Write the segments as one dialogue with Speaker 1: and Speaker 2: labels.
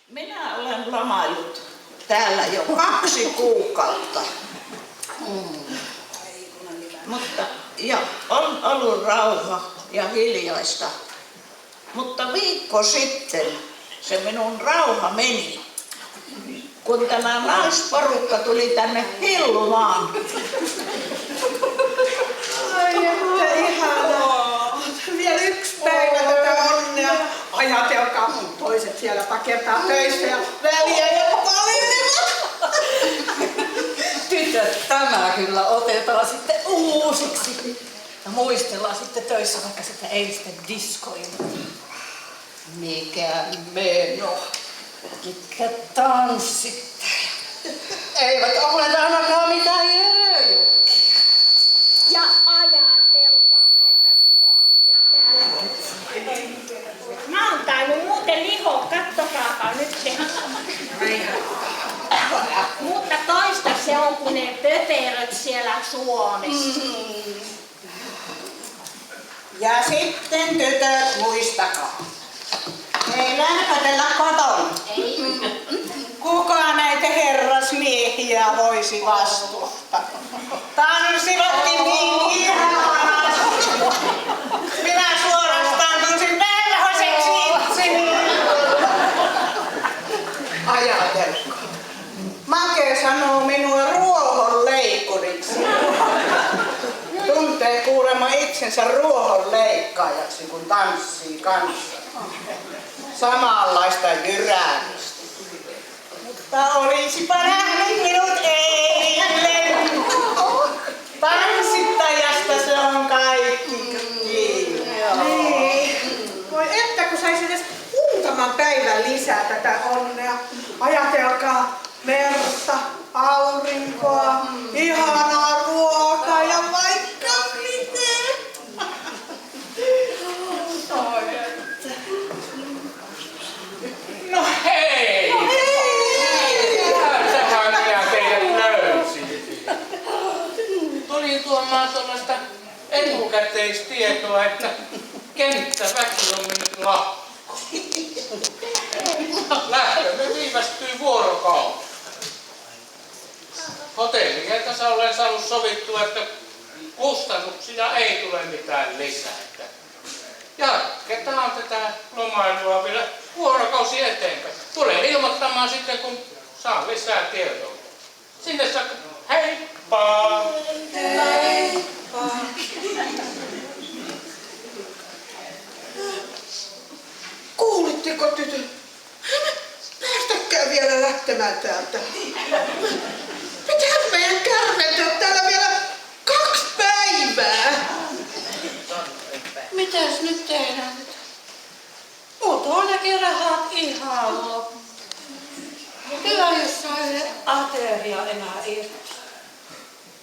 Speaker 1: Minä olen lomaillut täällä jo 2 kuukautta. Mutta ja on ollut rauha ja hiljaista. Mutta viikko sitten se minun rauha meni, kun tämä naisporukka tuli tänne hillumaan.
Speaker 2: Ai että ihanaa. Vielä 1 päivä tätä onnea. Ajatelkaa, mun toiset siellä takertaa töissä ja väliä ja valinevat.
Speaker 3: Tytöt, tämä kyllä otetaan sitten uusiksi. Ja muistellaan sitten töissä vaikka sitä eilisten diskoilta. Mikä meno, mitkä tanssittaja. Eivät ole ainakaan mitään jööjukkia.
Speaker 4: Ja ajatelkaa näitä ruokia täällä. Mä oon tainnut muuten lihoa, kattokaapa nyt. Mutta toista se on kuin ne pöperöt siellä Suomessa.
Speaker 2: Ja sitten tytöt, muistakaa. Ei lähkätellä kotona. Kuka näitä herrasmiehiä voisi vastustaa? Tanssivatkin niin ihanasti. Minä suorastaan tunsin perhoseksi itseni. Ajatelkaa. Make sanoo minua ruohonleikkuriksi. Tuntee kuulemma itsensä ruohonleikkaajaksi, kun tanssii kanssa. Samanlaista jyräämistä. Mutta olisipa nähnyt minut eilen. Tanssittajasta se on kaikki kiinni. Niin. Voi että kun saisi edes muutaman päivän lisää tätä onnea. Ajatelkaa merta, aurinkoa, ihanaa ruokaa ja vaikka miten.
Speaker 5: No hei!
Speaker 2: No hei!
Speaker 5: Tähän minä teidät löysin. Tulin tuomaan tuollaista etukäteistietoa, että Kenttäväki on mennyt lakkoon. Lähtömme viivästyi vuorokausi. Hotelliheltassa olen saanut sovittua, että kustannuksia ei tule mitään lisää. Jatketaan tätä lomailua vielä vuorokausi eteenpäin. Tulen ilmoittamaan sitten, kun saan lisää tietoa. Sinne saakka. Heippa!
Speaker 2: Heippa! Kuulitteko tytöt? Päästäkää vielä lähtemään täältä. Pitääkö meidän kärventyä täällä vielä 2 päivää?
Speaker 3: Mitäs nyt tehdään? Mut on nekin rahat ihan loppu. Hyvä, jos saa yhden ateria enää irti.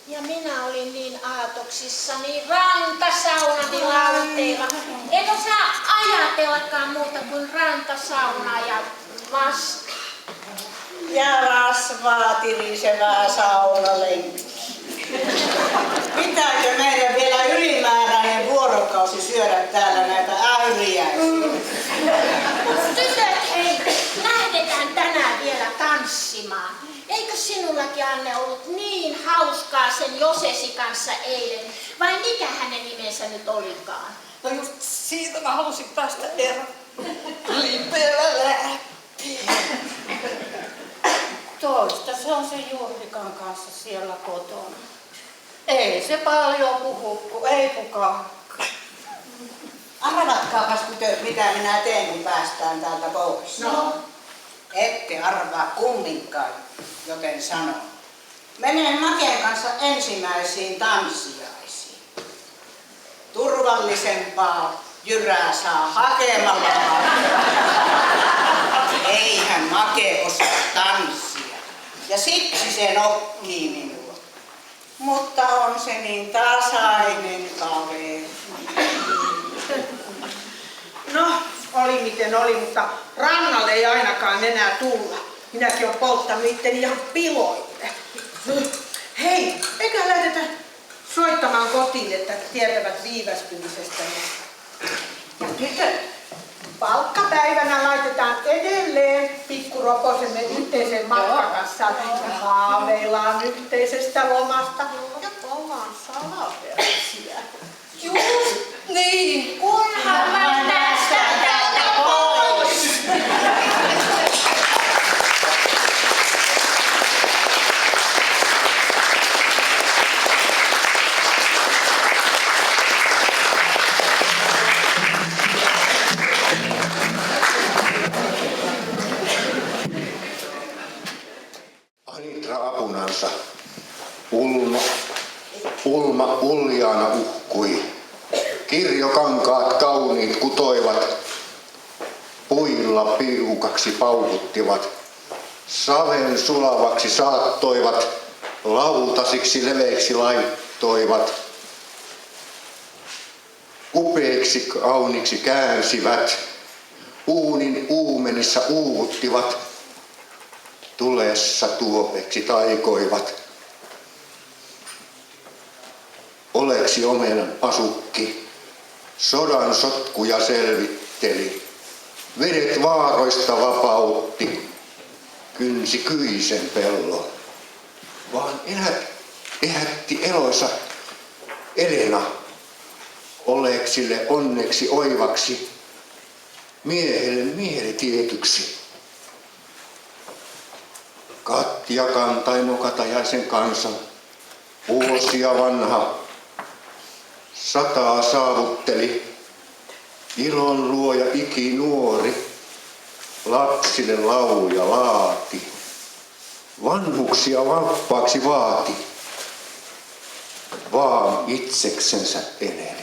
Speaker 4: Ja minä olin niin aatoksissani rantasaunani lauteilla. En osaa ajatellakaan muuta kuin rantasauna ja vasta.
Speaker 1: Ja rasvaa tirisevää saunalenkki.
Speaker 6: Pitääkö meidän vielä ylimääräinen vuorokausi syödä täällä näitä äyriäisiä?
Speaker 4: Tytöt, hei, lähdetään tänään vielä tanssimaan. Eikö sinullakin, Anne, ollut niin hauskaa sen Josesi kanssa eilen? Vai mikä hänen nimensä nyt olikaan?
Speaker 3: No just siitä mä halusin päästä eroon. Lipeellä lähti. Toista se on se Jurrikan kanssa siellä kotona. Ei se paljon puhu, kun ei kukaan.
Speaker 6: Arvatkaapas mitä minä teen, kun päästään täältä pois.
Speaker 4: No.
Speaker 6: Ette arvaa kumminkaan, joten sanon. Menen Maken kanssa ensimmäisiin tanssiaisiin. Turvallisempaa jyrää saa hakemalla. Eihän Make osaa tanssia. Ja siksi se nokkii minua. Mutta on se niin tasainen kaveri.
Speaker 2: No, oli miten oli, mutta rannalle ei ainakaan enää tulla. Minäkin olen polttanut itteni ihan piloille. Hei, eikä lähdetä soittamaan kotiin, että tietävät viivästymisestä. Ja tytöt, palkkapäivänä laitetaan edelleen pikkuroposemme yhteisen matkan kanssa ja haaveillaan yhteisestä lomasta ja ollaan salaverisiä.
Speaker 3: Just niin.
Speaker 4: Kunhan mä päästään täältä pois.
Speaker 7: Anitra apunansa. Ulma uljaana uhkui. Kirjokankaat kauniit kutoivat. Puilla piukaksi paukuttivat. Saven sulavaksi saattoivat. Lautasiksi leveiksi laittoivat. Kupeiksi kauniksi käänsivät. Uunin uumenissa uuvuttivat. Tulessa tuopeksi taikoivat. Oleksi omenan asukki, sodan sotkuja selvitteli. Vedet vaaroista vapautti, kynsi kyisen pellon. Vaan ehätti eloisa Elena, oleksille onneksi oivaksi, miehelle mielitietyksi. Katja Kantaimo Katajaisen kansan, vuosia vanha, 100 saavutteli, ilon luoja ikinuori, lapsille lauluja laati, vanhuksia valppaaksi vaati, vaan itseksensä eleli.